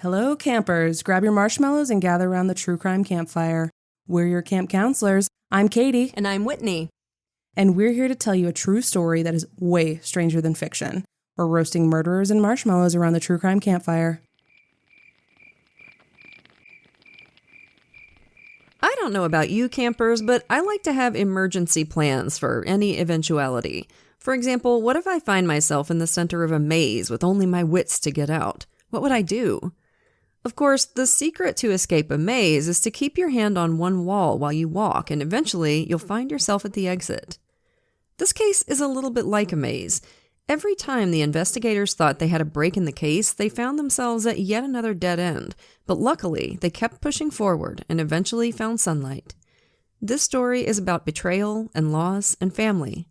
Hello, campers. Grab your marshmallows and gather around the true crime campfire. We're your camp counselors. I'm Katie. And I'm Whitney. And we're here to tell you a true story that is way stranger than fiction. We're roasting murderers and marshmallows around the true crime campfire. I don't know about you campers, but I like to have emergency plans for any eventuality. For example, what if I find myself in the center of a maze with only my wits to get out? What would I do? Of course, the secret to escape a maze is to keep your hand on one wall while you walk, and eventually you'll find yourself at the exit. This case is a little bit like a maze. Every time the investigators thought they had a break in the case, they found themselves at yet another dead end. But luckily, they kept pushing forward and eventually found sunlight. This story is about betrayal and loss and family.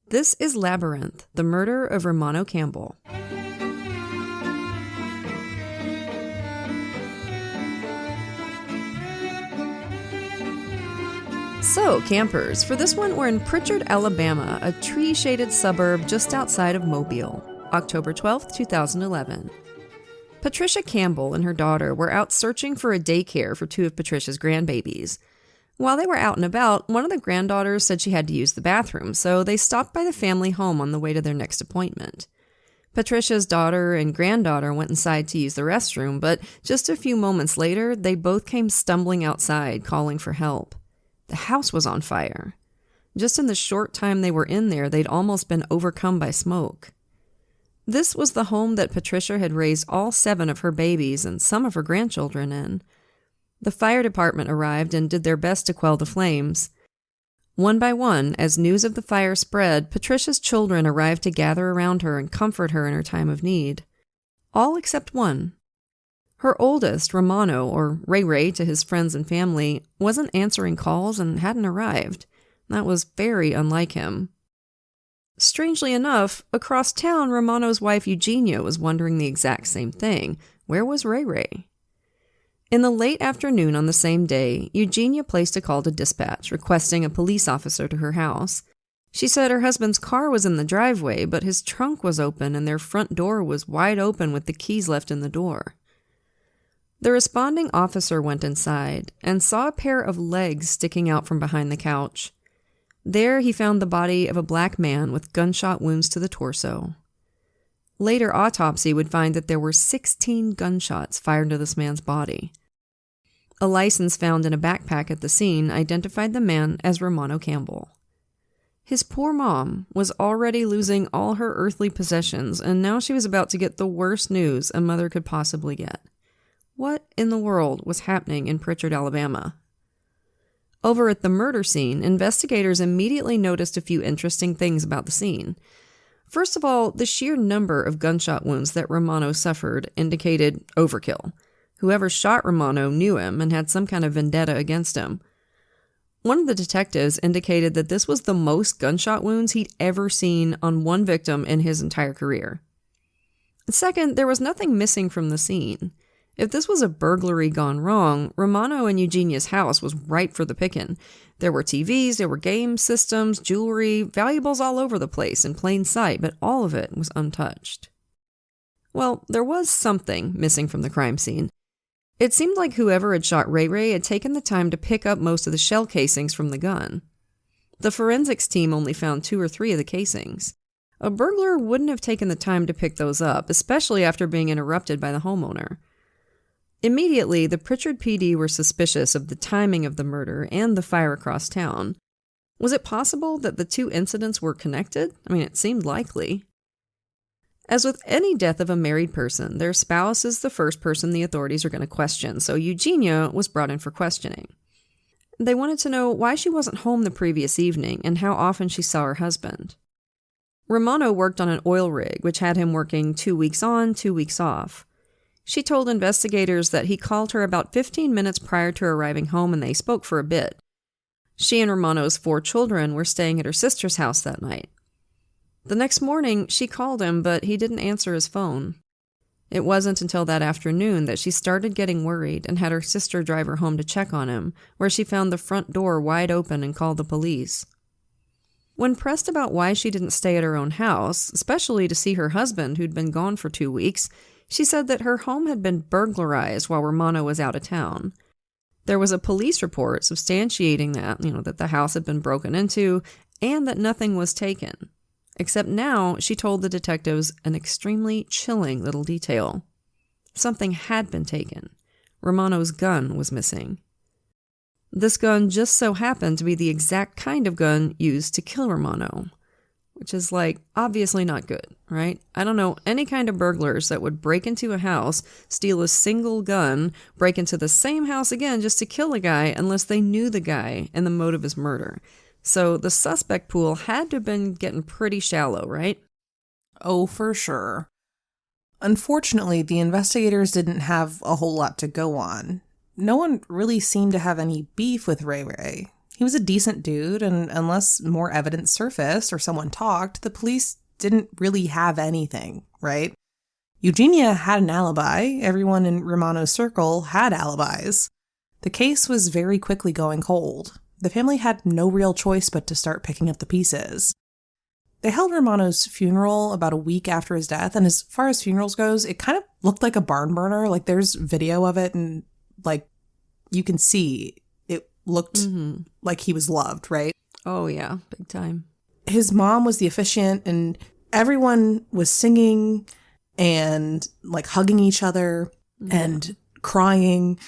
This is Labyrinth, the murder of Romano Campbell. So, campers, for this one, we're in Pritchard, Alabama, a tree-shaded suburb just outside of Mobile, October 12th, 2011. Patricia Campbell and her daughter were out searching for a daycare for two of Patricia's grandbabies. While they were out and about, one of the granddaughters said she had to use the bathroom, so they stopped by the family home on the way to their next appointment. Patricia's daughter and granddaughter went inside to use the restroom, but just a few moments later, they both came stumbling outside, calling for help. The house was on fire. Just in the short time they were in there, they'd almost been overcome by smoke. This was the home that Patricia had raised all 7 of her babies and some of her grandchildren in. The fire department arrived and did their best to quell the flames. One by one, as news of the fire spread, Patricia's children arrived to gather around her and comfort her in her time of need. All except one. Her oldest, Romano, or Ray Ray to his friends and family, wasn't answering calls and hadn't arrived. That was very unlike him. Strangely enough, across town, Romano's wife Eugenia was wondering the exact same thing. Where was Ray Ray? In the late afternoon on the same day, Eugenia placed a call to dispatch, requesting a police officer to her house. She said her husband's car was in the driveway, but his trunk was open and their front door was wide open with the keys left in the door. The responding officer went inside and saw a pair of legs sticking out from behind the couch. There he found the body of a black man with gunshot wounds to the torso. Later autopsy would find that there were 16 gunshots fired into this man's body. A license found in a backpack at the scene identified the man as Romano Campbell. His poor mom was already losing all her earthly possessions, and now she was about to get the worst news a mother could possibly get. What in the world was happening in Pritchard, Alabama? Over at the murder scene, investigators immediately noticed a few interesting things about the scene. First of all, the sheer number of gunshot wounds that Romano suffered indicated overkill. Whoever shot Romano knew him and had some kind of vendetta against him. One of the detectives indicated that this was the most gunshot wounds he'd ever seen on one victim in his entire career. Second, there was nothing missing from the scene. If this was a burglary gone wrong, Romano and Eugenia's house was ripe for the picking. There were TVs, there were game systems, jewelry, valuables all over the place in plain sight, but all of it was untouched. Well, there was something missing from the crime scene. It seemed like whoever had shot Ray Ray had taken the time to pick up most of the shell casings from the gun. The forensics team only found 2 or 3 of the casings. A burglar wouldn't have taken the time to pick those up, especially after being interrupted by the homeowner. Immediately, the Pritchard PD were suspicious of the timing of the murder and the fire across town. Was it possible that the 2 incidents were connected? I mean, it seemed likely. As with any death of a married person, their spouse is the first person the authorities are going to question, so Eugenia was brought in for questioning. They wanted to know why she wasn't home the previous evening and how often she saw her husband. Romano worked on an oil rig, which had him working 2 weeks on, 2 weeks off. She told investigators that he called her about 15 minutes prior to arriving home and they spoke for a bit. She and Romano's 4 children were staying at her sister's house that night. The next morning, she called him, but he didn't answer his phone. It wasn't until that afternoon that she started getting worried and had her sister drive her home to check on him, where she found the front door wide open and called the police. When pressed about why she didn't stay at her own house, especially to see her husband who'd been gone for 2 weeks, She said that her home had been burglarized while Romano was out of town. There was a police report substantiating that, that the house had been broken into and that nothing was taken. Except now she told the detectives an extremely chilling little detail. Something had been taken. Romano's gun was missing. This gun just so happened to be the exact kind of gun used to kill Romano, which is obviously not good, right? I don't know any kind of burglars that would break into a house, steal a single gun, break into the same house again just to kill a guy unless they knew the guy and the motive of his murder. So the suspect pool had to have been getting pretty shallow, right? Oh, for sure. Unfortunately, the investigators didn't have a whole lot to go on. No one really seemed to have any beef with Ray Ray. He was a decent dude, and unless more evidence surfaced or someone talked, the police didn't really have anything, right? Eugenia had an alibi. Everyone in Romano's circle had alibis. The case was very quickly going cold. The family had no real choice but to start picking up the pieces. They held Romano's funeral about a week after his death, and as far as funerals goes, it kind of looked like a barn burner. There's video of it, and you can see it looked like he was loved, right? Oh yeah, big time. His mom was the officiant, and everyone was singing and hugging each other and crying.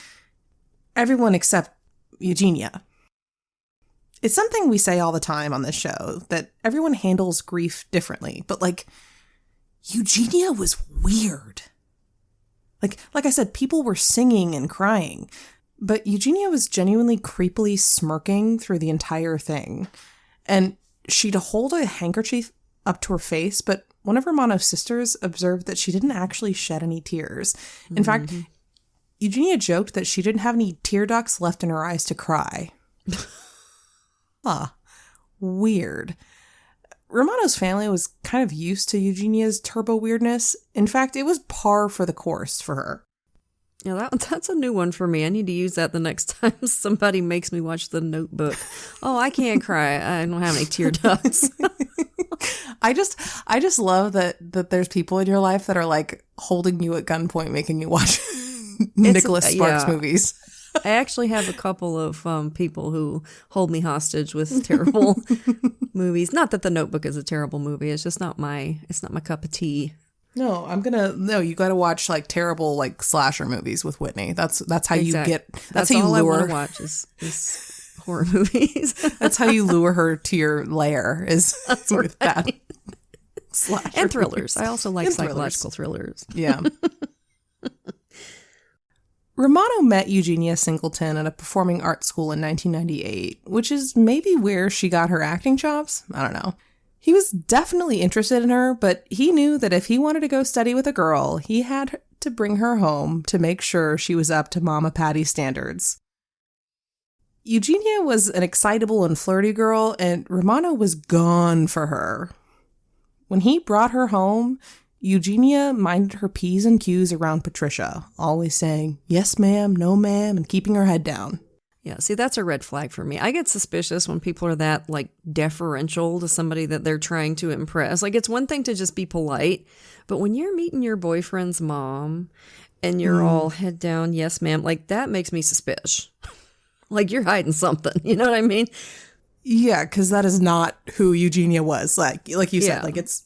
Everyone except Eugenia. It's something we say all the time on this show, that everyone handles grief differently, but Eugenia was weird. Like I said, people were singing and crying, but Eugenia was genuinely creepily smirking through the entire thing. And she'd hold a handkerchief up to her face, but one of Romano's sisters observed that she didn't actually shed any tears. In fact, Eugenia joked that she didn't have any tear ducts left in her eyes to cry. Weird. Romano's family was kind of used to Eugenia's turbo weirdness. In fact, it was par for the course for her. Yeah, that's a new one for me. I need to use that the next time somebody makes me watch The Notebook. Oh, I can't cry. I don't have any tear ducts. I just love that there's people in your life that are holding you at gunpoint, making you watch Nicholas Sparks movies. I actually have a couple of people who hold me hostage with terrible movies. Not that The Notebook is a terrible movie. It's just not my cup of tea. No, you got to watch terrible slasher movies with Whitney. That's how you get. That's how you all lure. I want to watch is horror movies. That's how you lure her to your lair. Is with that slasher and thrillers. Movies. I also like psychological thrillers. Yeah. Romano met Eugenia Singleton at a performing arts school in 1998, which is maybe where she got her acting chops. I don't know. He was definitely interested in her, but he knew that if he wanted to go study with a girl, he had to bring her home to make sure she was up to Mama Patty standards. Eugenia was an excitable and flirty girl, and Romano was gone for her. When he brought her home, Eugenia minded her P's and Q's around Patricia, always saying, yes, ma'am, no, ma'am, and keeping her head down. Yeah, see, that's a red flag for me. I get suspicious when people are that, deferential to somebody that they're trying to impress. It's one thing to just be polite, but when you're meeting your boyfriend's mom and you're all head down, yes, ma'am, that makes me suspicious. You're hiding something, you know what I mean? Yeah, because that is not who Eugenia was. Like you said, it's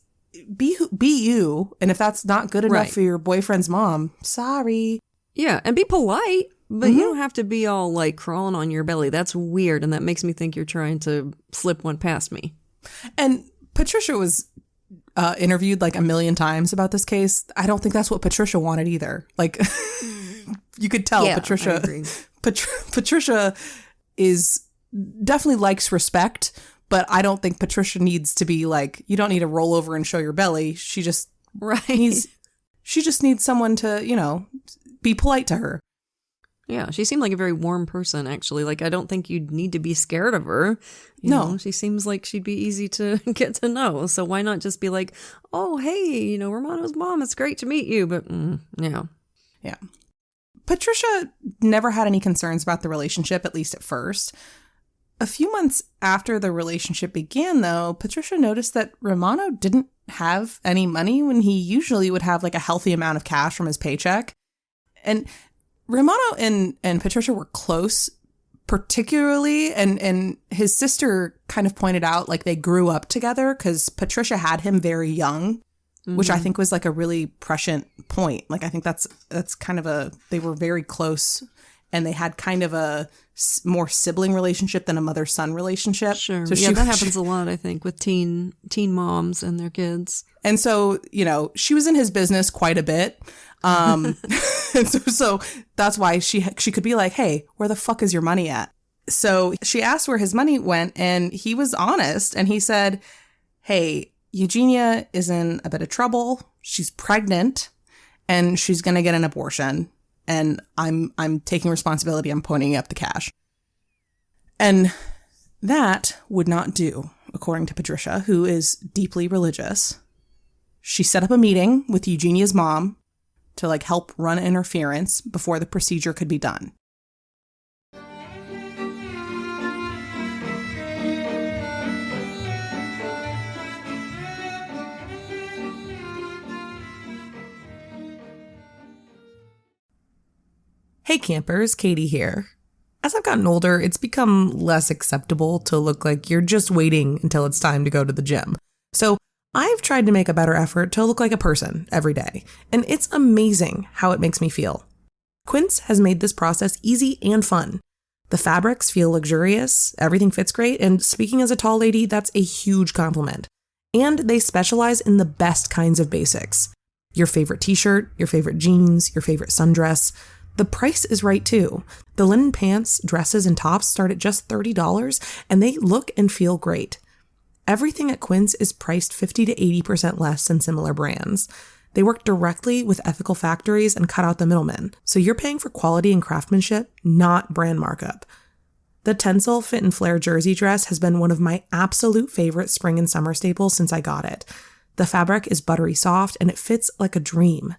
be you, and if that's not good enough for your boyfriend's mom, sorry. Yeah, and be polite, but you don't have to be all crawling on your belly. That's weird, and that makes me think you're trying to slip one past me. And Patricia was interviewed a million times about this case. I don't think that's what Patricia wanted either. You could tell Patricia is definitely likes respect, but I don't think Patricia needs to be you don't need to roll over and show your belly. She just she just needs someone to, be polite to her. Yeah, she seemed like a very warm person, actually. I don't think you'd need to be scared of her. You know, she seems like she'd be easy to get to know. So why not just be oh, hey, Romano's mom, it's great to meet you. But, yeah. Yeah. Patricia never had any concerns about the relationship, at least at first. A few months after the relationship began, though, Patricia noticed that Romano didn't have any money when he usually would have like a healthy amount of cash from his paycheck. And Romano and Patricia were close, particularly, and his sister kind of pointed out like they grew up together because Patricia had him very young, which I think was like a really prescient point. Like I think that's kind of they were very close, and they had kind of a more sibling relationship than a mother-son relationship. Sure. So that happens a lot, I think, with teen moms and their kids. And so, you know, she was in his business quite a bit. And so that's why she could be like, hey, where the fuck is your money at? So she asked where his money went, and he was honest. And he said, hey, Eugenia is in a bit of trouble. She's pregnant and she's going to get an abortion. And I'm taking responsibility. I'm pointing up the cash. And that would not do, according to Patricia, who is deeply religious. She set up a meeting with Eugenia's mom to like help run interference before the procedure could be done. Hey campers, Katie here. As I've gotten older, it's become less acceptable to look like you're just waiting until it's time to go to the gym. So I've tried to make a better effort to look like a person every day, and it's amazing how it makes me feel. Quince has made this process easy and fun. The fabrics feel luxurious, everything fits great, and speaking as a tall lady, that's a huge compliment. And they specialize in the best kinds of basics. Your favorite t-shirt, your favorite jeans, your favorite sundress. The price is right too. The linen pants, dresses, and tops start at just $30, and they look and feel great. Everything at Quince is priced 50 to 80% less than similar brands. They work directly with ethical factories and cut out the middlemen, so you're paying for quality and craftsmanship, not brand markup. The Tencel Fit and Flare jersey dress has been one of my absolute favorite spring and summer staples since I got it. The fabric is buttery soft, and it fits like a dream.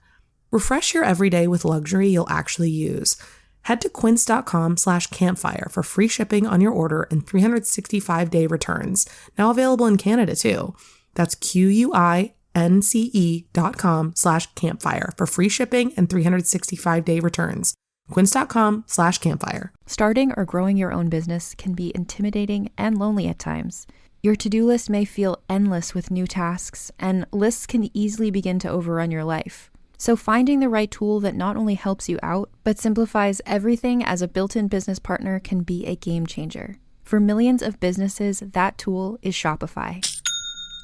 Refresh your everyday with luxury you'll actually use. Head to quince.com/campfire for free shipping on your order and 365-day returns. Now available in Canada too. That's QUINCE.com/campfire for free shipping and 365-day returns. Quince.com/campfire. Starting or growing your own business can be intimidating and lonely at times. Your to-do list may feel endless with new tasks, and lists can easily begin to overrun your life. So finding the right tool that not only helps you out, but simplifies everything as a built-in business partner can be a game changer. For millions of businesses, that tool is Shopify.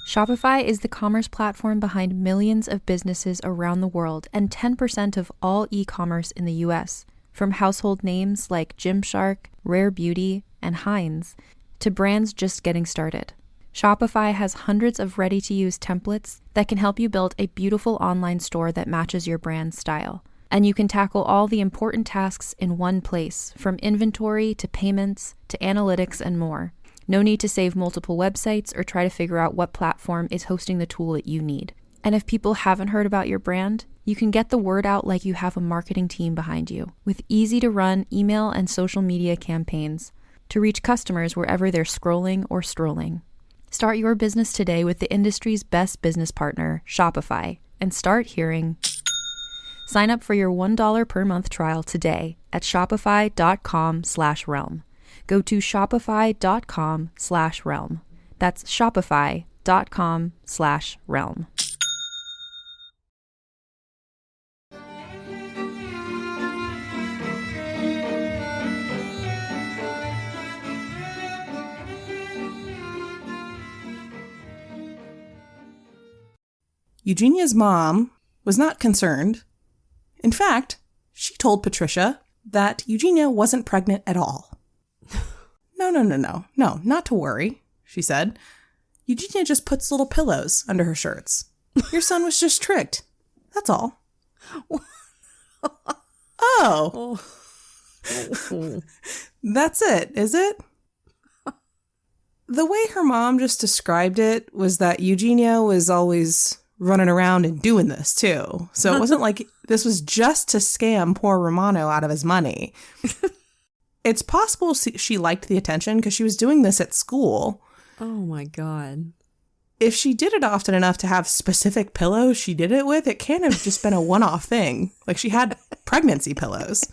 Shopify is the commerce platform behind millions of businesses around the world and 10% of all e-commerce in the US. From household names like Gymshark, Rare Beauty, and Heinz, to brands just getting started. Shopify has hundreds of ready-to-use templates that can help you build a beautiful online store that matches your brand's style. And you can tackle all the important tasks in one place, from inventory to payments to analytics and more. No need to save multiple websites or try to figure out what platform is hosting the tool that you need. And if people haven't heard about your brand, you can get the word out like you have a marketing team behind you, with easy-to-run email and social media campaigns to reach customers wherever they're scrolling or strolling. Start your business today with the industry's best business partner, Shopify, and start hearing. Sign up for your $1 per month trial today at shopify.com/realm. Go to shopify.com/realm. That's shopify.com/realm. Eugenia's mom was not concerned. In fact, she told Patricia that Eugenia wasn't pregnant at all. No, not to worry, she said. Eugenia just puts little pillows under her shirts. Your son was just tricked. That's all. Oh. That's it, is it? The way her mom just described it was that Eugenia was always running around and doing this too. So it wasn't like this was just to scam poor Romano out of his money. It's possible she liked the attention because she was doing this at school. Oh my God. if she did it often enough to have specific pillows she did it with, it can't have just been a one-off thing. Like, she had pregnancy pillows.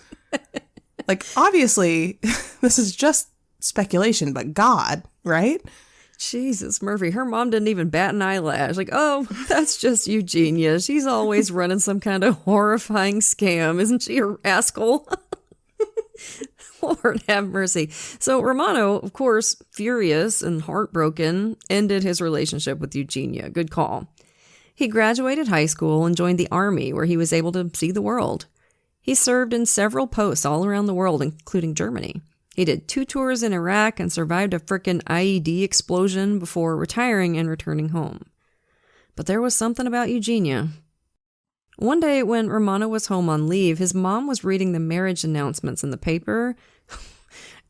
Like, obviously, this is just speculation, but God, right? Jesus, Murphy, her mom didn't even bat an eyelash. Like, oh, that's just Eugenia. She's always running some kind of horrifying scam. Isn't she a rascal? Lord have mercy. So Romano, of course, furious and heartbroken, ended his relationship with Eugenia. Good call. He graduated high school and joined the army, where he was able to see the world. He served in several posts all around the world, including Germany. He did 2 tours in Iraq and survived a frickin' IED explosion before retiring and returning home. But there was something about Eugenia. One day when Romano was home on leave, his mom was reading the marriage announcements in the paper,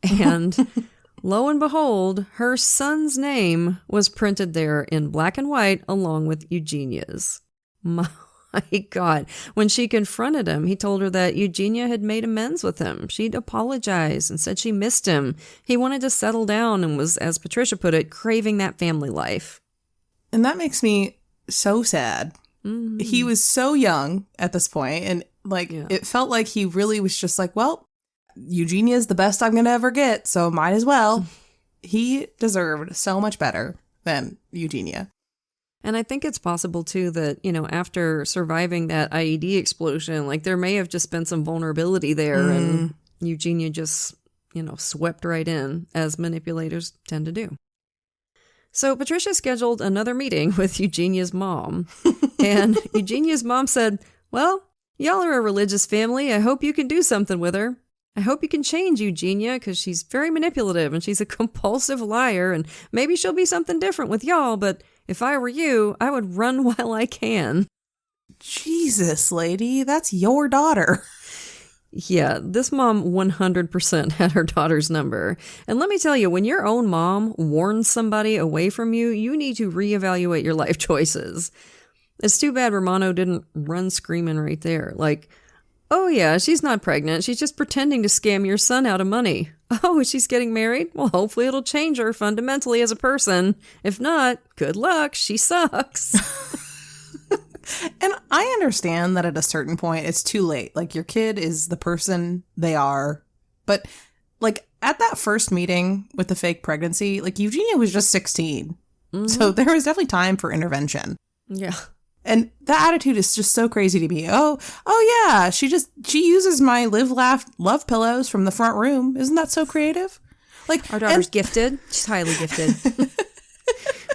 and lo and behold, her son's name was printed there in black and white along with Eugenia's. My God. When she confronted him, he told her that Eugenia had made amends with him. She'd apologized and said she missed him. He wanted to settle down and was, as Patricia put it, craving that family life. And that makes me so sad. Mm-hmm. He was so young at this point, and it felt like he really was just like, well, Eugenia's the best I'm going to ever get, so might as well. He deserved so much better than Eugenia. And I think it's possible, too, that, after surviving that IED explosion, there may have just been some vulnerability there, and Eugenia just, swept right in, as manipulators tend to do. So Patricia scheduled another meeting with Eugenia's mom, and Eugenia's mom said, well, y'all are a religious family. I hope you can do something with her. I hope you can change Eugenia, because she's very manipulative and she's a compulsive liar, and maybe she'll be something different with y'all, but if I were you, I would run while I can. Jesus, lady, that's your daughter. Yeah, this mom 100% had her daughter's number. And let me tell you, when your own mom warns somebody away from you, you need to reevaluate your life choices. It's too bad Romano didn't run screaming right there. Like, oh yeah, she's not pregnant. She's just pretending to scam your son out of money. Oh, she's getting married? Well, hopefully it'll change her fundamentally as a person. If not, good luck. She sucks. And I understand that at a certain point, it's too late. Like, your kid is the person they are. But, at that first meeting with the fake pregnancy, Eugenia was just 16. Mm-hmm. So there was definitely time for intervention. Yeah. And that attitude is just so crazy to me. Oh yeah, she uses my live, laugh, love pillows from the front room. Isn't that so creative? Our daughter's gifted. She's highly gifted.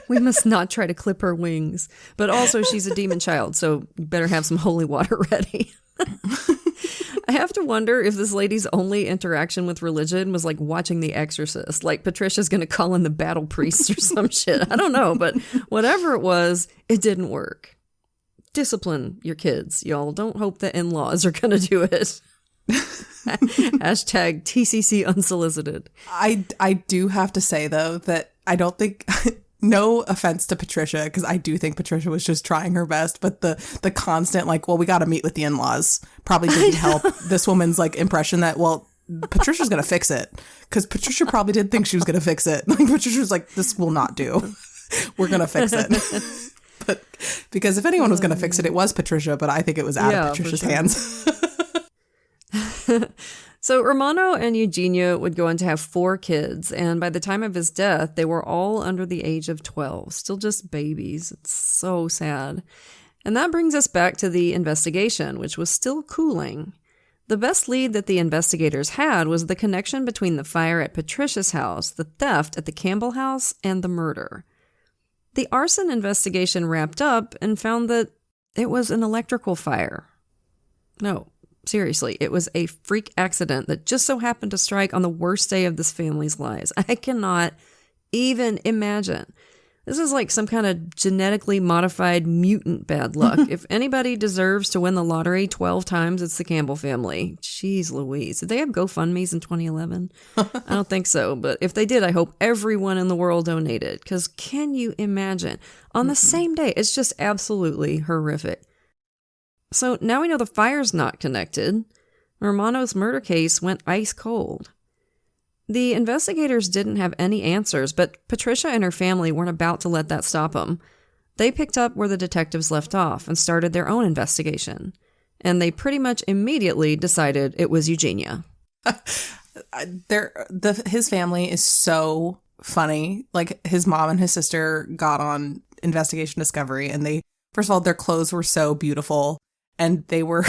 We must not try to clip her wings. But also, she's a demon child, so you better have some holy water ready. I have to wonder if this lady's only interaction with religion was like watching The Exorcist. Like, Patricia's going to call in the battle priest or some shit. I don't know, but whatever it was, it didn't work. Discipline your kids, y'all. Don't hope the in-laws are going to do it. Hashtag TCC unsolicited. I do have to say, though, that I don't think... No offense to Patricia, because I do think Patricia was just trying her best, but the constant, we got to meet with the in-laws probably didn't help this woman's, impression that, well, Patricia's going to fix it. Because Patricia probably did think she was going to fix it. Patricia was like, this will not do. We're going to fix it. But because if anyone was going to fix it, it was Patricia, but I think it was out of Patricia's hands. So Romano and Eugenia would go on to have 4 kids, and by the time of his death, they were all under the age of 12, still just babies. It's so sad. And that brings us back to the investigation, which was still cooling. The best lead that the investigators had was the connection between the fire at Patricia's house, the theft at the Campbell house, and the murder. The arson investigation wrapped up and found that it was an electrical fire. No. Seriously, it was a freak accident that just so happened to strike on the worst day of this family's lives. I cannot even imagine. This is like some kind of genetically modified mutant bad luck. If anybody deserves to win the lottery 12 times, it's the Campbell family. Jeez Louise. Did they have GoFundMes in 2011? I don't think so. But if they did, I hope everyone in the world donated. Because can you imagine? On the same day, it's just absolutely horrific. So now we know the fire's not connected. Romano's murder case went ice cold. The investigators didn't have any answers, but Patricia and her family weren't about to let that stop them. They picked up where the detectives left off and started their own investigation. And they pretty much immediately decided it was Eugenia. His family is so funny. Like, his mom and his sister got on Investigation Discovery, and they, first of all, their clothes were so beautiful, and they were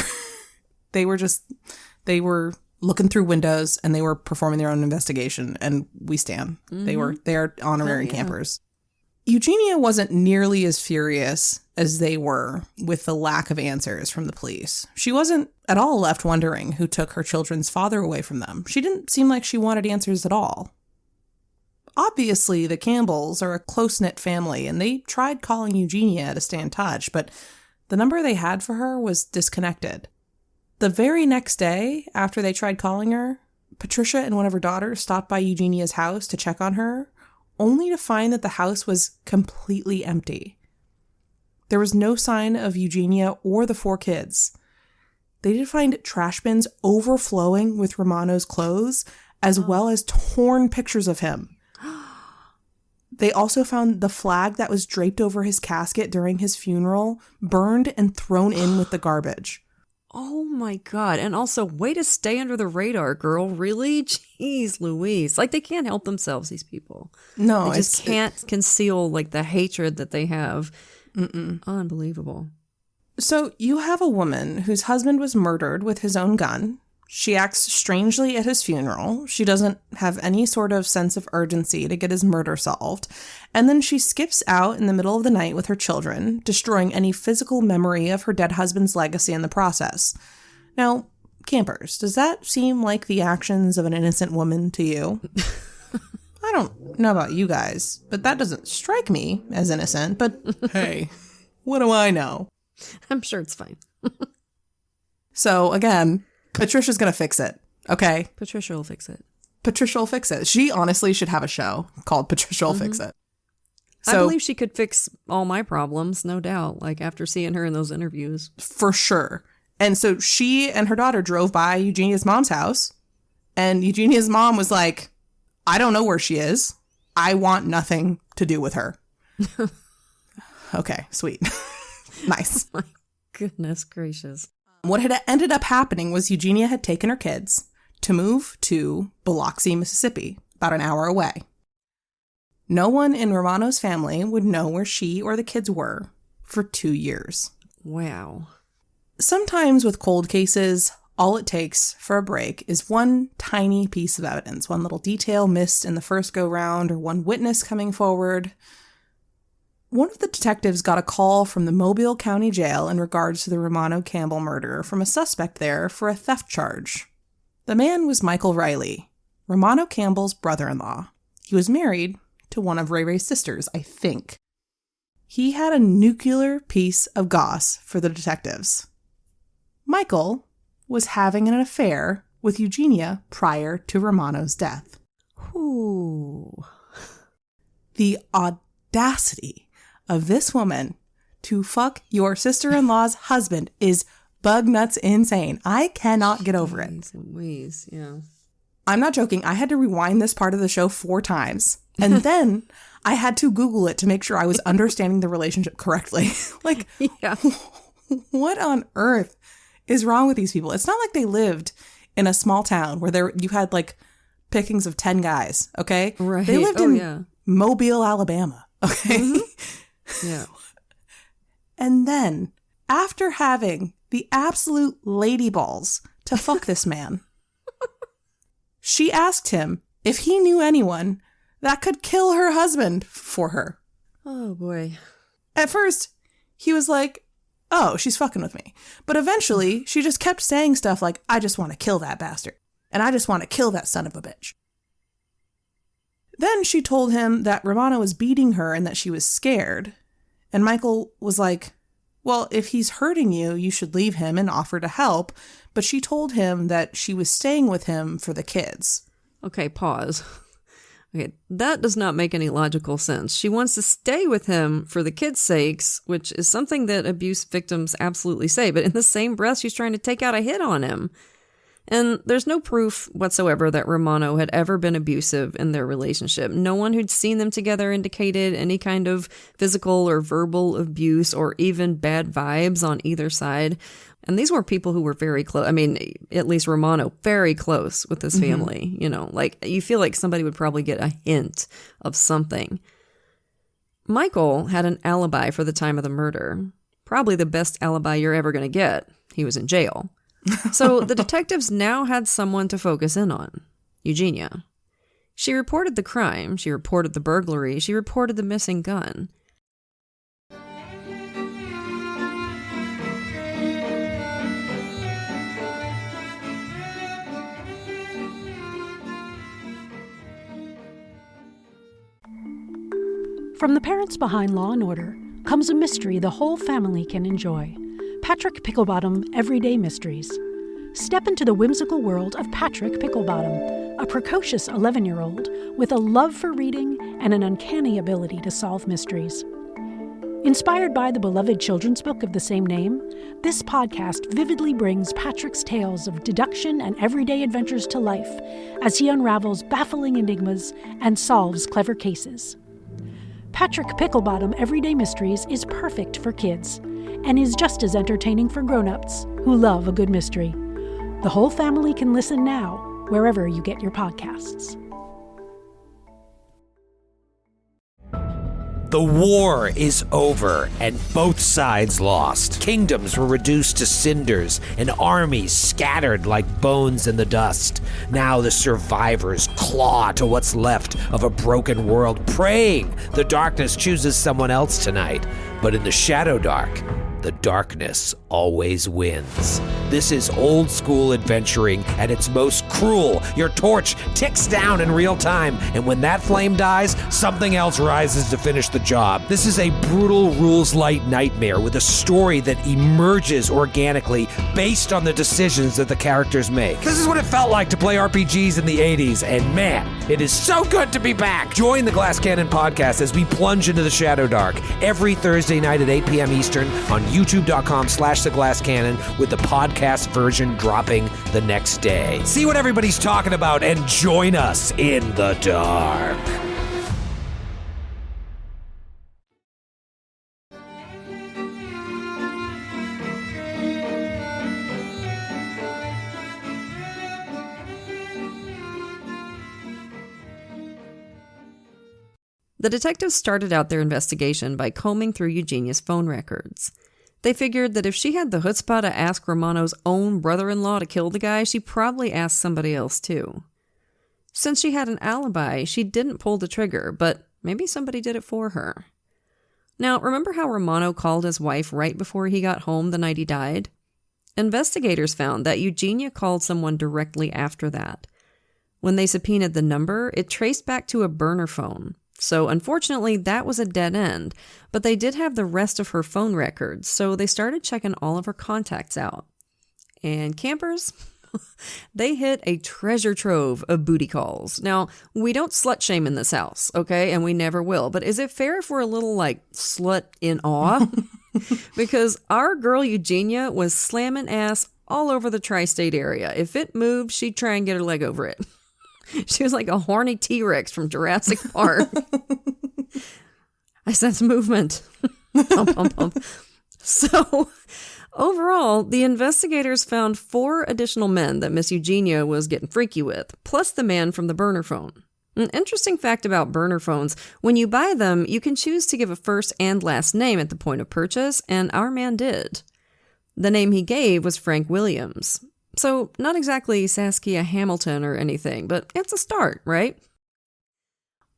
looking through windows, and they were performing their own investigation, and we stand. Mm-hmm. They are honorary campers. Eugenia wasn't nearly as furious as they were with the lack of answers from the police. She wasn't at all left wondering who took her children's father away from them. She didn't seem like she wanted answers at all. Obviously, the Campbells are a close-knit family, and they tried calling Eugenia to stay in touch, but the number they had for her was disconnected. The very next day, after they tried calling her, Patricia and one of her daughters stopped by Eugenia's house to check on her, only to find that the house was completely empty. There was no sign of Eugenia or the 4 kids. They did find trash bins overflowing with Romano's clothes, as well as torn pictures of him. They also found the flag that was draped over his casket during his funeral, burned and thrown in with the garbage. Oh my God. And also, way to stay under the radar, girl. Really? Jeez Louise. Like, they can't help themselves, these people. No. They just can't conceal, like, the hatred that they have. Unbelievable. So you have a woman whose husband was murdered with his own gun. She acts strangely at his funeral. She doesn't have any sort of sense of urgency to get his murder solved. And then she skips out in the middle of the night with her children, destroying any physical memory of her dead husband's legacy in the process. Now, campers, does that seem like the actions of an innocent woman to you? I don't know about you guys, but that doesn't strike me as innocent. But hey, what do I know? I'm sure it's fine. So again, Patricia's going to fix it, okay? Patricia will fix it. Patricia will fix it. She honestly should have a show called Patricia will fix it. So, I believe she could fix all my problems, no doubt, like after seeing her in those interviews. For sure. And so she and her daughter drove by Eugenia's mom's house, and Eugenia's mom was like, I don't know where she is. I want nothing to do with her. Okay, sweet. Nice. My goodness gracious. What had ended up happening was Eugenia had taken her kids to move to Biloxi, Mississippi, about an hour away. No one in Romano's family would know where she or the kids were for 2 years. Wow. Sometimes with cold cases, all it takes for a break is one tiny piece of evidence, one little detail missed in the first go-round, or one witness coming forward. One of the detectives got a call from the Mobile County Jail in regards to the Romano Campbell murder from a suspect there for a theft charge. The man was Michael Riley, Romano Campbell's brother-in-law. He was married to one of Ray Ray's sisters, I think. He had a nuclear piece of goss for the detectives. Michael was having an affair with Eugenia prior to Romano's death. Ooh. The audacity of this woman to fuck your sister-in-law's husband is bug nuts insane. I cannot get over it. Louise, yeah. I'm not joking. I had to rewind this part of the show 4 times. And then I had to Google it to make sure I was understanding the relationship correctly. Like, yeah. What on earth is wrong with these people? It's not like they lived in a small town where you had like pickings of 10 guys, okay? Right. They lived in Mobile, Alabama, okay? Mm-hmm. Yeah. And then, after having the absolute lady balls to fuck this man, she asked him if he knew anyone that could kill her husband for her. Oh, boy. At first, he was like, oh, she's fucking with me. But eventually, she just kept saying stuff like, I just want to kill that bastard. And I just want to kill that son of a bitch. Then she told him that Romano was beating her and that she was scared. And Michael was like, well, if he's hurting you, you should leave him and offer to help. But she told him that she was staying with him for the kids. Okay, pause. Okay, that does not make any logical sense. She wants to stay with him for the kids' sakes, which is something that abuse victims absolutely say. But in the same breath, she's trying to take out a hit on him. And there's no proof whatsoever that Romano had ever been abusive in their relationship. No one who'd seen them together indicated any kind of physical or verbal abuse or even bad vibes on either side. And these were people who were very close. I mean, at least Romano, very close with his family. You know, like you feel like somebody would probably get a hint of something. Michael had an alibi for the time of the murder. Probably the best alibi you're ever going to get. He was in jail. So the detectives now had someone to focus in on. Eugenia. She reported the crime. She reported the burglary. She reported the missing gun. From the parents behind Law & Order comes a mystery the whole family can enjoy. Patrick Picklebottom Everyday Mysteries. Step into the whimsical world of Patrick Picklebottom, a precocious 11-year-old with a love for reading and an uncanny ability to solve mysteries. Inspired by the beloved children's book of the same name, this podcast vividly brings Patrick's tales of deduction and everyday adventures to life as he unravels baffling enigmas and solves clever cases. Patrick Picklebottom Everyday Mysteries is perfect for kids and is just as entertaining for grown-ups who love a good mystery. The whole family can listen now, wherever you get your podcasts. The war is over, and both sides lost. Kingdoms were reduced to cinders, and armies scattered like bones in the dust. Now the survivors claw to what's left of a broken world, praying the darkness chooses someone else tonight. But in the Shadow Dark, the darkness always wins. This is old school adventuring at its most cruel. Your torch ticks down in real time, and when that flame dies, something else rises to finish the job. This is a brutal rules-light nightmare with a story that emerges organically based on the decisions that the characters make. This is what it felt like to play RPGs in the 80s, and man, it is so good to be back. Join the Glass Cannon podcast as we plunge into the Shadow Dark every Thursday night at 8 p.m. Eastern on youtube.com/theglasscannon, with the podcast version dropping the next day. See what everybody's talking about and join us in the dark. The detectives started out their investigation by combing through Eugenia's phone records. They figured that if she had the chutzpah to ask Romano's own brother-in-law to kill the guy, she probably asked somebody else too. Since she had an alibi, she didn't pull the trigger, but maybe somebody did it for her. Now, remember how Romano called his wife right before he got home the night he died? Investigators found that Eugenia called someone directly after that. When they subpoenaed the number, it traced back to a burner phone. So unfortunately, that was a dead end, but they did have the rest of her phone records, so they started checking all of her contacts out. And campers, they hit a treasure trove of booty calls. Now, we don't slut shame in this house, okay? And we never will, but is it fair if we're a little, slut in awe? Because our girl Eugenia was slamming ass all over the tri-state area. If it moved, she'd try and get her leg over it. She was like a horny T-Rex from Jurassic Park. I sense movement. Pump, pump, pump. So, overall, the investigators found 4 additional men that Miss Eugenia was getting freaky with, plus the man from the burner phone. An interesting fact about burner phones, when you buy them, you can choose to give a first and last name at the point of purchase, and our man did. The name he gave was Frank Williams. So, not exactly Saskia Hamilton or anything, but it's a start, right?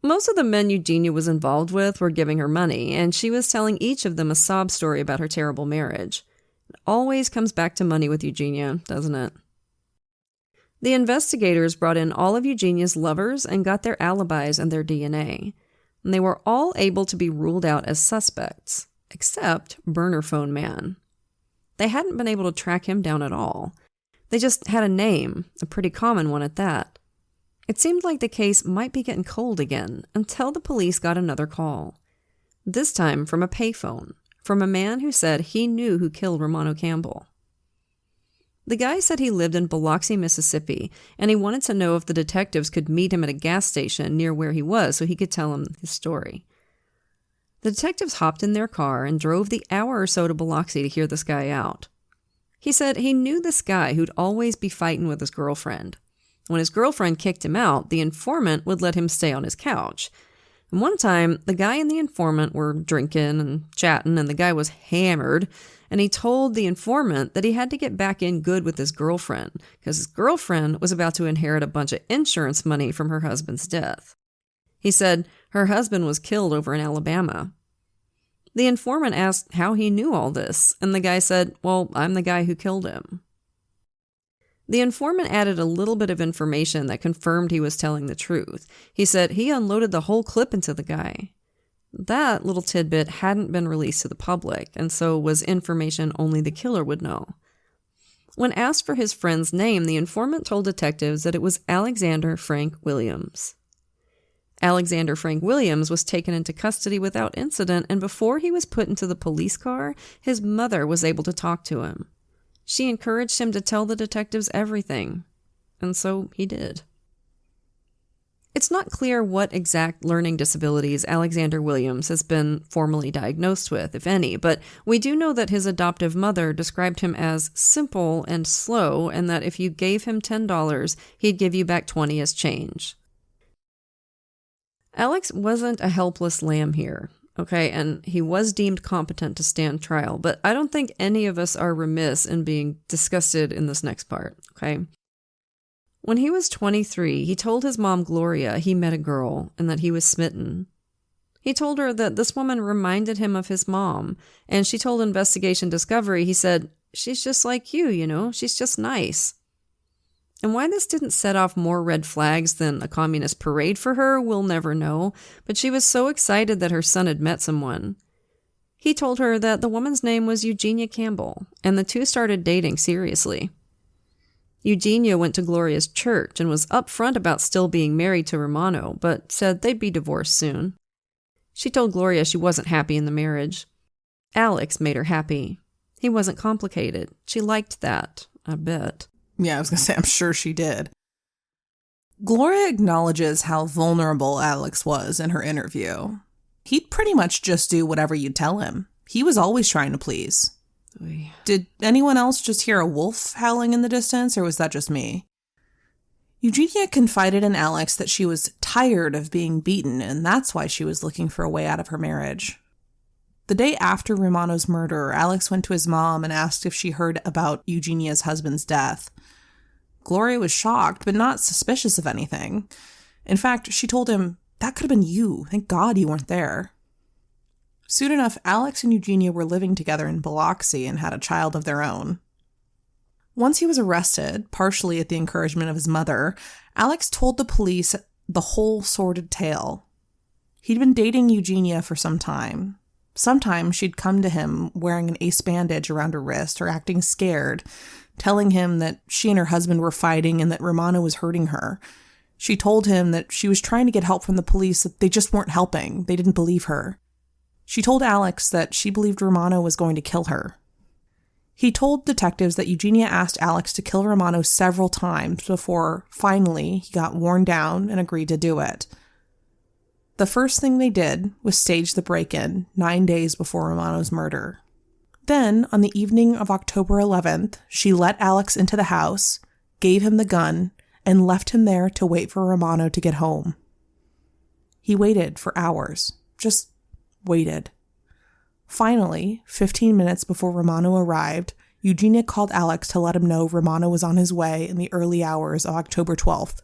Most of the men Eugenia was involved with were giving her money, and she was telling each of them a sob story about her terrible marriage. It always comes back to money with Eugenia, doesn't it? The investigators brought in all of Eugenia's lovers and got their alibis and their DNA. And they were all able to be ruled out as suspects, except Burner Phone Man. They hadn't been able to track him down at all. They just had a name, a pretty common one at that. It seemed like the case might be getting cold again until the police got another call. This time from a payphone, from a man who said he knew who killed Romano Campbell. The guy said he lived in Biloxi, Mississippi, and he wanted to know if the detectives could meet him at a gas station near where he was so he could tell him his story. The detectives hopped in their car and drove the hour or so to Biloxi to hear this guy out. He said he knew this guy who'd always be fighting with his girlfriend. When his girlfriend kicked him out, the informant would let him stay on his couch. And one time, the guy and the informant were drinking and chatting, and the guy was hammered, and he told the informant that he had to get back in good with his girlfriend because his girlfriend was about to inherit a bunch of insurance money from her husband's death. He said her husband was killed over in Alabama. The informant asked how he knew all this, and the guy said, "Well, I'm the guy who killed him." The informant added a little bit of information that confirmed he was telling the truth. He said he unloaded the whole clip into the guy. That little tidbit hadn't been released to the public, and so was information only the killer would know. When asked for his friend's name, the informant told detectives that it was Alexander Frank Williams. Alexander Frank Williams was taken into custody without incident, and before he was put into the police car, his mother was able to talk to him. She encouraged him to tell the detectives everything, and so he did. It's not clear what exact learning disabilities Alexander Williams has been formally diagnosed with, if any, but we do know that his adoptive mother described him as simple and slow, and that if you gave him $10, he'd give you back 20 as change. Alex wasn't a helpless lamb here, okay, and he was deemed competent to stand trial, but I don't think any of us are remiss in being disgusted in this next part, okay? When he was 23, he told his mom, Gloria, he met a girl and that he was smitten. He told her that this woman reminded him of his mom, and she told Investigation Discovery, he said, "She's just like you, you know, she's just nice." And why this didn't set off more red flags than a communist parade for her, we'll never know, but she was so excited that her son had met someone. He told her that the woman's name was Eugenia Campbell, and the two started dating seriously. Eugenia went to Gloria's church and was upfront about still being married to Romano, but said they'd be divorced soon. She told Gloria she wasn't happy in the marriage. Alex made her happy. He wasn't complicated. She liked that, I bet. Yeah, I was going to say, I'm sure she did. Gloria acknowledges how vulnerable Alex was in her interview. He'd pretty much just do whatever you'd tell him. He was always trying to please. Oy. Did anyone else just hear a wolf howling in the distance, or was that just me? Eugenia confided in Alex that she was tired of being beaten, and that's why she was looking for a way out of her marriage. The day after Romano's murder, Alex went to his mom and asked if she heard about Eugenia's husband's death. Gloria was shocked, but not suspicious of anything. In fact, she told him, "That could have been you. Thank God you weren't there." Soon enough, Alex and Eugenia were living together in Biloxi and had a child of their own. Once he was arrested, partially at the encouragement of his mother, Alex told the police the whole sordid tale. He'd been dating Eugenia for some time. Sometimes she'd come to him wearing an ace bandage around her wrist or acting scared, telling him that she and her husband were fighting and that Romano was hurting her. She told him that she was trying to get help from the police, that they just weren't helping. They didn't believe her. She told Alex that she believed Romano was going to kill her. He told detectives that Eugenia asked Alex to kill Romano several times before, finally, he got worn down and agreed to do it. The first thing they did was stage the break-in 9 days before Romano's murder. Then, on the evening of October 11th, she let Alex into the house, gave him the gun, and left him there to wait for Romano to get home. He waited for hours. Just waited. Finally, 15 minutes before Romano arrived, Eugenia called Alex to let him know Romano was on his way in the early hours of October 12th.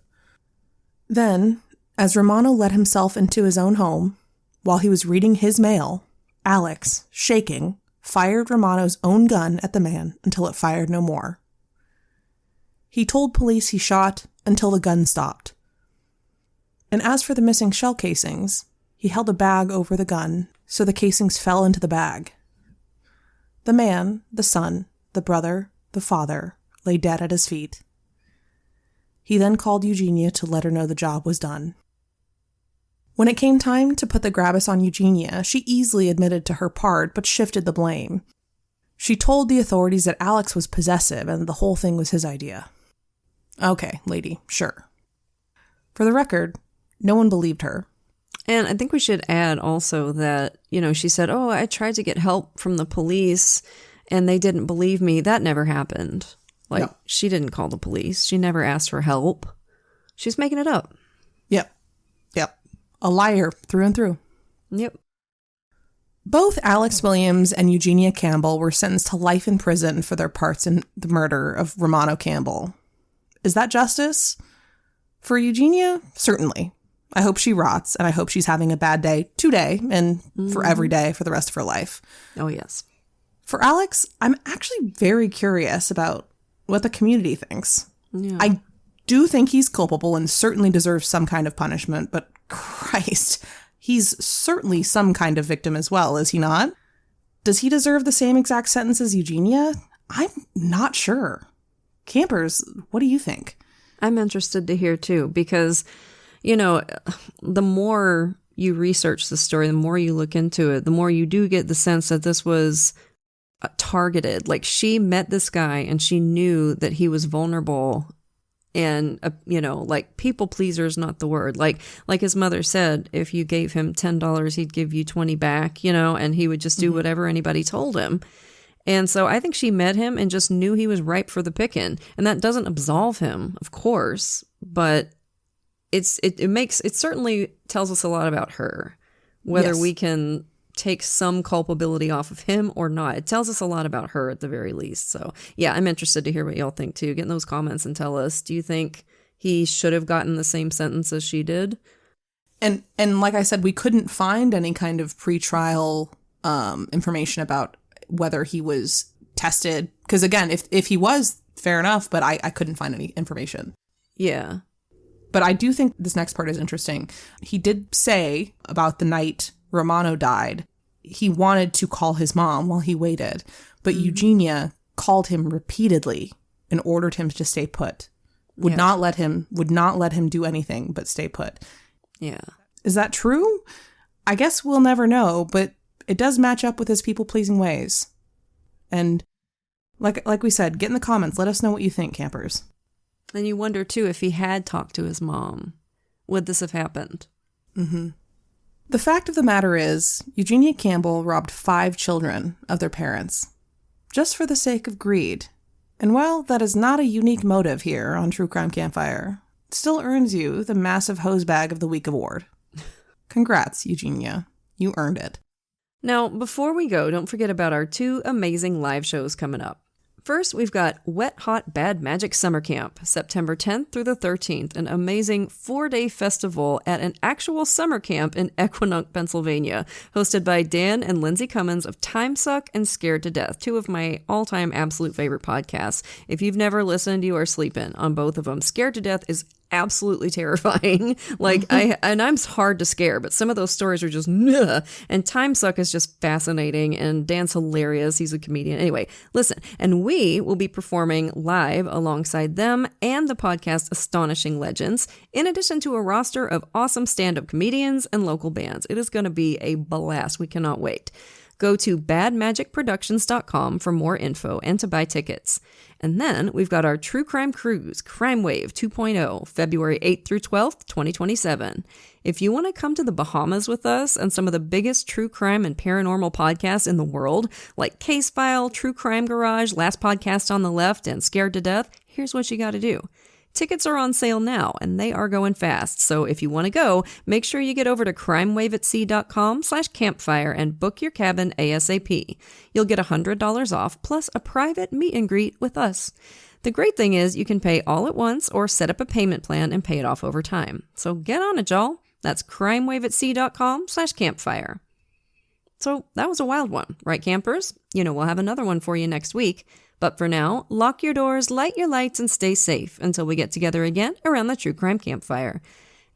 Then, as Romano let himself into his own home, while he was reading his mail, Alex, shaking, fired Romano's own gun at the man until it fired no more. He told police he shot until the gun stopped. And as for the missing shell casings, he held a bag over the gun so the casings fell into the bag. The man, the son, the brother, the father, lay dead at his feet. He then called Eugenia to let her know the job was done. When it came time to put the gravis on Eugenia, she easily admitted to her part but shifted the blame. She told the authorities that Alex was possessive and the whole thing was his idea. Okay, lady, sure. For the record, no one believed her. And I think we should add also that, she said, oh, I tried to get help from the police and they didn't believe me. That never happened. No. She didn't call the police. She never asked for help. She's making it up. Yep. A liar through and through. Yep. Both Alex Williams and Eugenia Campbell were sentenced to life in prison for their parts in the murder of Romano Campbell. Is that justice? For Eugenia, certainly. I hope she rots, and I hope she's having a bad day today and for every day for the rest of her life. Oh, yes. For Alex, I'm actually very curious about what the community thinks. Yeah. I do think he's culpable and certainly deserves some kind of punishment, but Christ, he's certainly some kind of victim as well, is he not? Does he deserve the same exact sentence as Eugenia? I'm not sure. Campers, what do you think? I'm interested to hear too, because, the more you research the story, the more you look into it, the more you do get the sense that this was targeted. Like, she met this guy and she knew that he was vulnerable. And, people pleaser is not the word. Like his mother said, if you gave him $10, he'd give you 20 back, and he would just do whatever anybody told him. And so I think she met him and just knew he was ripe for the picking. And that doesn't absolve him, of course, but it certainly tells us a lot about her, whether we can take some culpability off of him or not. It tells us a lot about her at the very least. So yeah, I'm interested to hear what y'all think too. Get in those comments and tell us, do you think he should have gotten the same sentence as she did? And like I said, we couldn't find any kind of pretrial information about whether he was tested. Because again, if he was, fair enough, but I couldn't find any information. Yeah. But I do think this next part is interesting. He did say about the night Romano died, he wanted to call his mom while he waited, but Eugenia called him repeatedly and ordered him to stay put. Would not let him do anything but stay put. Yeah. Is that true? I guess we'll never know, but it does match up with his people-pleasing ways. And like we said, get in the comments. Let us know what you think, campers. And you wonder, too, if he had talked to his mom, would this have happened? Mm-hmm. The fact of the matter is, Eugenia Campbell robbed 5 children of their parents, just for the sake of greed. And while that is not a unique motive here on True Crime Campfire, it still earns you the massive hosebag of the week award. Congrats, Eugenia. You earned it. Now, before we go, don't forget about our 2 amazing live shows coming up. First, we've got Wet Hot Bad Magic Summer Camp, September 10th through the 13th, an amazing 4-day festival at an actual summer camp in Equinunk, Pennsylvania, hosted by Dan and Lindsay Cummins of Time Suck and Scared to Death, 2 of my all-time absolute favorite podcasts. If you've never listened, you are sleeping on both of them. Scared to Death is absolutely terrifying. I'm hard to scare, but some of those stories are just and Time Suck is just fascinating, and Dan's hilarious. He's a comedian. Anyway, listen, and we will be performing live alongside them and the podcast Astonishing Legends, in addition to a roster of awesome stand-up comedians and local bands. It is going to be a blast. We cannot wait. Go to badmagicproductions.com for more info and to buy tickets. And then we've got our True Crime Cruise, Crime Wave 2.0, February 8th through 12th, 2027. If you want to come to the Bahamas with us and some of the biggest true crime and paranormal podcasts in the world, like Case File, True Crime Garage, Last Podcast on the Left, and Scared to Death, here's what you got to do. Tickets are on sale now, and they are going fast. So if you want to go, make sure you get over to crimewaveatsea.com/campfire and book your cabin ASAP. You'll get $100 off, plus a private meet and greet with us. The great thing is you can pay all at once or set up a payment plan and pay it off over time. So get on it, y'all. That's crimewaveatsea.com/campfire. So that was a wild one, right, campers? We'll have another one for you next week. But for now, lock your doors, light your lights, and stay safe until we get together again around the True Crime Campfire.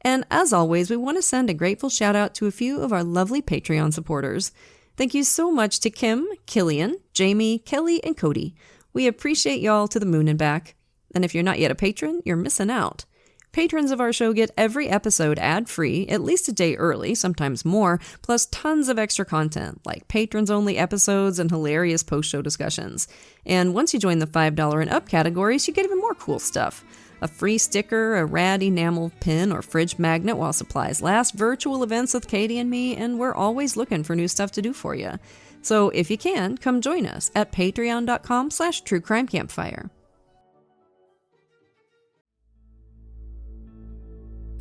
And as always, we want to send a grateful shout out to a few of our lovely Patreon supporters. Thank you so much to Kim, Killian, Jamie, Kelly, and Cody. We appreciate y'all to the moon and back. And if you're not yet a patron, you're missing out. Patrons of our show get every episode ad-free, at least a day early, sometimes more, plus tons of extra content, like patrons-only episodes and hilarious post-show discussions. And once you join the $5 and up categories, you get even more cool stuff. A free sticker, a rad enamel pin or fridge magnet while supplies last, virtual events with Katie and me, and we're always looking for new stuff to do for you. So if you can, come join us at patreon.com/truecrimecampfire.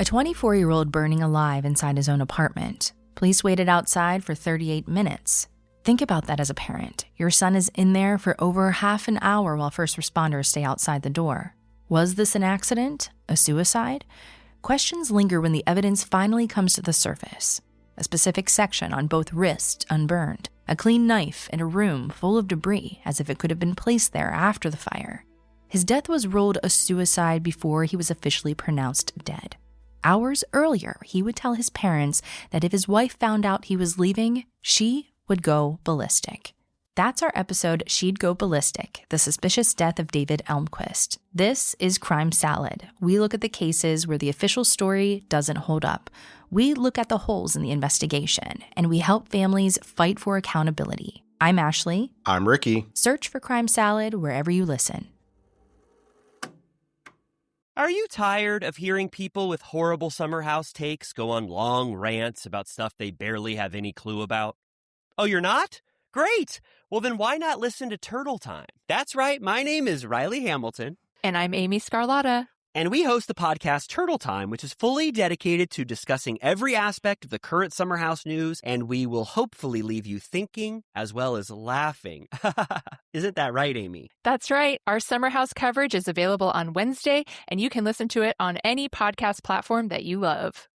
A 24-year-old burning alive inside his own apartment. Police waited outside for 38 minutes. Think about that as a parent. Your son is in there for over half an hour while first responders stay outside the door. Was this an accident? A suicide? Questions linger when the evidence finally comes to the surface. A specific section on both wrists unburned, a clean knife, and a room full of debris as if it could have been placed there after the fire. His death was ruled a suicide before he was officially pronounced dead. Hours earlier, he would tell his parents that if his wife found out he was leaving, she would go ballistic. That's our episode, She'd Go Ballistic, the suspicious death of David Elmquist. This is Crime Salad. We look at the cases where the official story doesn't hold up. We look at the holes in the investigation, and we help families fight for accountability. I'm Ashley. I'm Ricky. Search for Crime Salad wherever you listen. Are you tired of hearing people with horrible summer house takes go on long rants about stuff they barely have any clue about? Oh, you're not? Great! Well, then why not listen to Turtle Time? That's right, my name is Riley Hamilton. And I'm Amy Scarlatta. And we host the podcast Turtle Time, which is fully dedicated to discussing every aspect of the current summer house news, and we will hopefully leave you thinking as well as laughing. Isn't that right, Amy? That's right. Our summer house coverage is available on Wednesday, and you can listen to it on any podcast platform that you love.